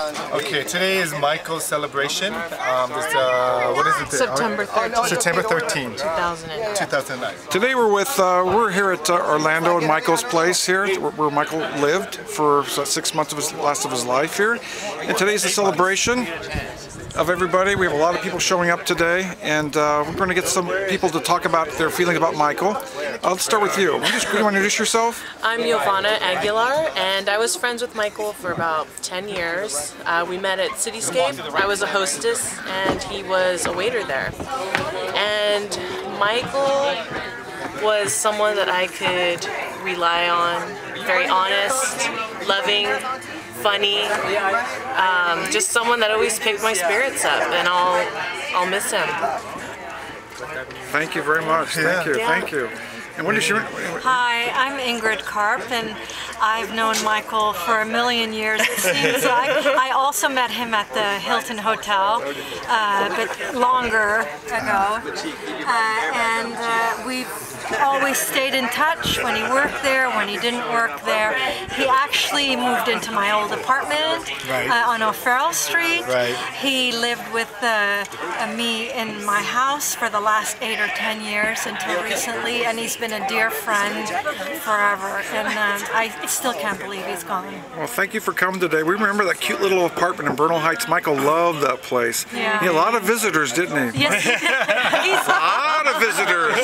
Okay, today is Michael's celebration. What is it? September 13th. September 13th, 2009. Today we're here at Orlando at Michael's place here, where Michael lived for 6 months of his last of his life here. And today's the celebration of everybody. We have a lot of people showing up today, and we're going to get some people to talk about their feelings about Michael. Let's start with you. You want to introduce yourself? I'm Giovanna Aguilar, and I was friends with Michael for about 10 years. We met at Cityscape. I was a hostess, and he was a waiter there. And Michael was someone that I could rely on. Very honest, loving, funny, just someone that always picked my spirits up, and I'll miss him. Thank you very much. Thank you. Yeah. Thank you. And what is your? Hi, I'm Ingrid Karp, and I've known Michael for a million years, it seems like. I also met him at the Hilton Hotel, but longer ago. And we've always stayed in touch when he worked there, when he didn't work there. He actually moved into my old apartment on O'Farrell Street. Right. He lived with me in my house for the last 8 or 10 years until recently, and he's been a dear friend forever, and I still can't believe he's gone. Well, thank you for coming today. We remember that cute little apartment in Bernal Heights. Michael loved that place. Yeah. He had a lot of visitors, didn't he? Yes, A lot of visitors.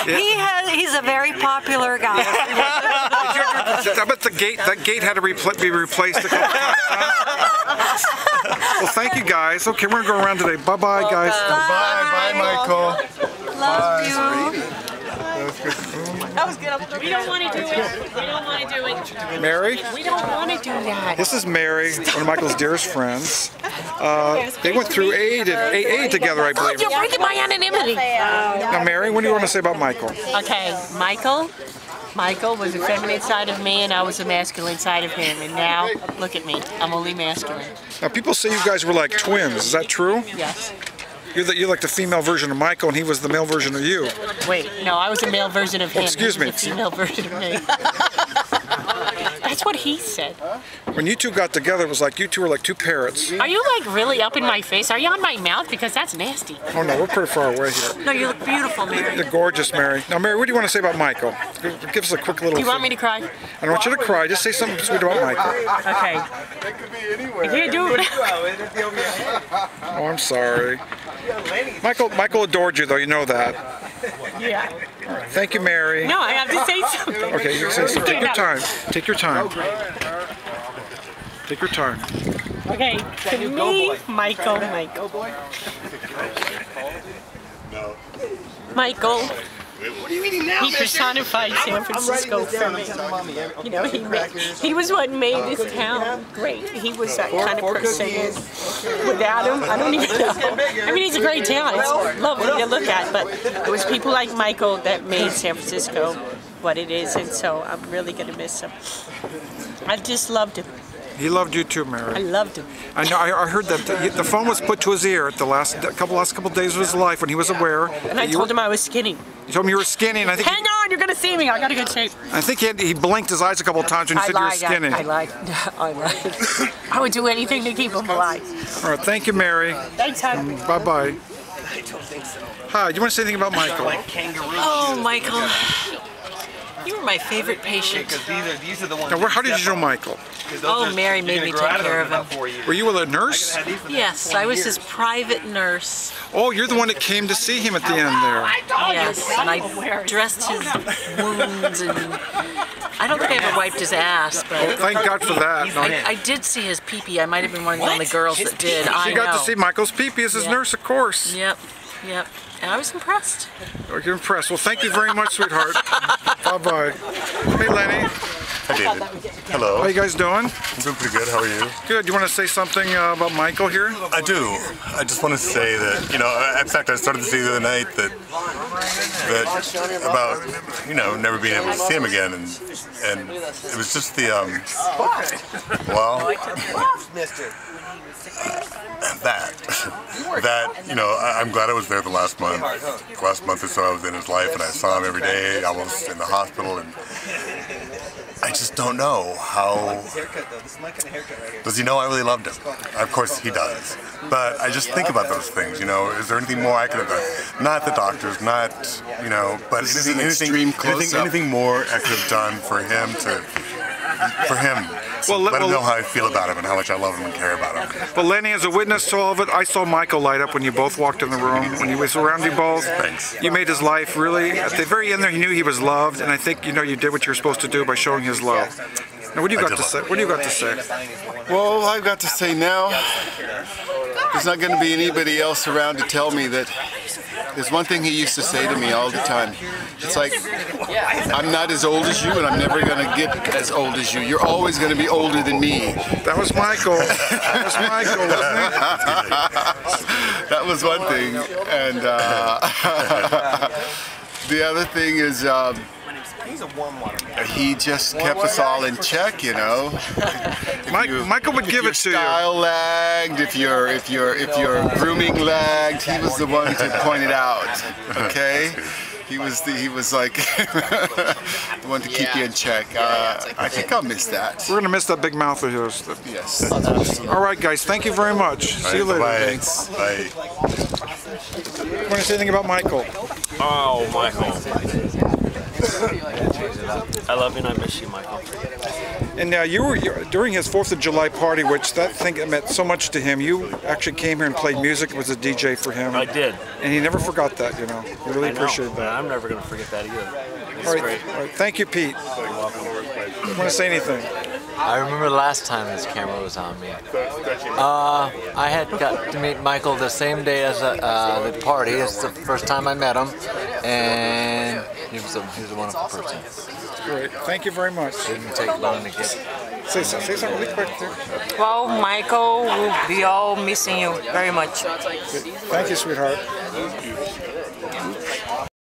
He's a very popular guy. I bet that gate had to be replaced a couple times. Well, thank you guys. Okay, we're gonna go around today. Bye-bye, guys. Bye, Michael. Love you. That was good. We don't want to do it. We don't want to do it. Mary? We don't want to do that. This is Mary, one of Michael's dearest friends. They went through AA together, I believe. You're breaking my anonymity. Now, Mary, what do you want to say about Michael? Okay, Michael was the feminine side of me, and I was the masculine side of him. And now, look at me. I'm only masculine. Now, people say you guys were like twins. Is that true? Yes. You're like the female version of Michael, and he was the male version of you. Wait, no, I was a male version of him. Excuse me. He was the female version of me. That's what he said. When you two got together, it was like you two were like two parrots. Are you like really up in my face? Are you on my mouth? Because that's nasty. Oh no, we're pretty far away here. No, you look beautiful, Mary. You're gorgeous, Mary. Now, Mary, what do you want to say about Michael? Give us a quick little... Do you want me to cry? I don't want you to cry. Just say something sweet about Michael. Okay. I can't do it. Oh, I'm sorry. Michael adored you, though. You know that. Yeah. Thank you, Mary. No, I have to say something. Okay, you say something. Take your time. Take your time. Take your time. Okay, to me, Michael. He personified San Francisco for me. You know, he was what made this town great. He was that kind of person. Without him, I don't even know. I mean, he's a great town. It's lovely to look at, but it was people like Michael that made San Francisco what it is, and so I'm really going to miss him. I just loved him. He loved you too, Mary. I loved him. I know. I heard that the phone was put to his ear at the last couple of days of his life when he was aware. And I told him I was skinny. You told him you were skinny, and I think. Hang on, you're gonna see me. I got a good shape. I think he blinked his eyes a couple of times when you said you were skinny. I lied. I would do anything to keep him alive. All right, thank you, Mary. Thanks, hon. Bye-bye. Hi, you want to say anything about Michael? Oh, Michael. You were my favorite patient. Now, how did you know Michael? Oh, Mary made me take care of him. Were you a nurse? Yes, I was his private nurse. Oh, you're the one that came to see him at the end there. Yes, and I dressed his wounds, and I don't think I ever wiped his ass, but Thank God for that. No. I did see his pee-pee. I might have been one of the only girls that did. You got to see Michael's pee-pee as his nurse, of course. Yep. And I was impressed. Oh, you're impressed. Well, thank you very much, sweetheart. Bye-bye. Hey, Lenny. Hi, David. Hello. How you guys doing? I'm doing pretty good. How are you? Good. You want to say something about Michael here? I do. I just want to say that, in fact, I started to see the other night that about, never being able to see him again, and it was just the, I'm glad I was there the last month. The last month or so I was in his life, and I saw him every day, almost in the hospital, and I just don't know how. Does he know I really loved him? Of course he does. But I just think about those things, you know. Is there anything more I could have done? Not the doctors, not, you know, but anything more I could have done for him let him know how I feel about him and how much I love him and care about him. Well, Lenny, as a witness to all of it, I saw Michael light up when you both walked in the room, when he was around you both. Thanks. You made his life really, at the very end there, he knew he was loved, and I think, you know, you did what you were supposed to do by showing his love. Now, what do you got to say? What do you got to say? Well, I've got to say now, there's not going to be anybody else around to tell me that. There's one thing he used to say to me all the time. It's like, I'm not as old as you, and I'm never going to get as old as you. You're always going to be older than me. That was Michael. That was Michael, wasn't it? That was one thing. And the other thing is, he just kept us all in check, you know. Michael would give it to you. If your style lagged, if your grooming lagged, he was the one to point it out. Okay, he was like the one to keep you in check. I think I'll miss that. We're gonna miss that big mouth of his. Yes. All right, guys. Thank you very much. See you later. Bye. Bye. Want to say anything about Michael? Oh, Michael. I love you and I miss you, Michael. And now you were during his 4th of July party, which that thing meant so much to him. You actually came here and played music, was a DJ for him. I did. And he never forgot that, you know. We really appreciate that. I'm never going to forget that either. It's all right, great. All right. Thank you, Pete. You're welcome. Want to say anything? I remember the last time this camera was on me. I had got to meet Michael the same day as the party. It's the first time I met him, and he was a wonderful person. Great. Thank you very much. Didn't take long to get. Say something really quick there. Well, Michael, we'll be all missing you very much. Thank you, sweetheart.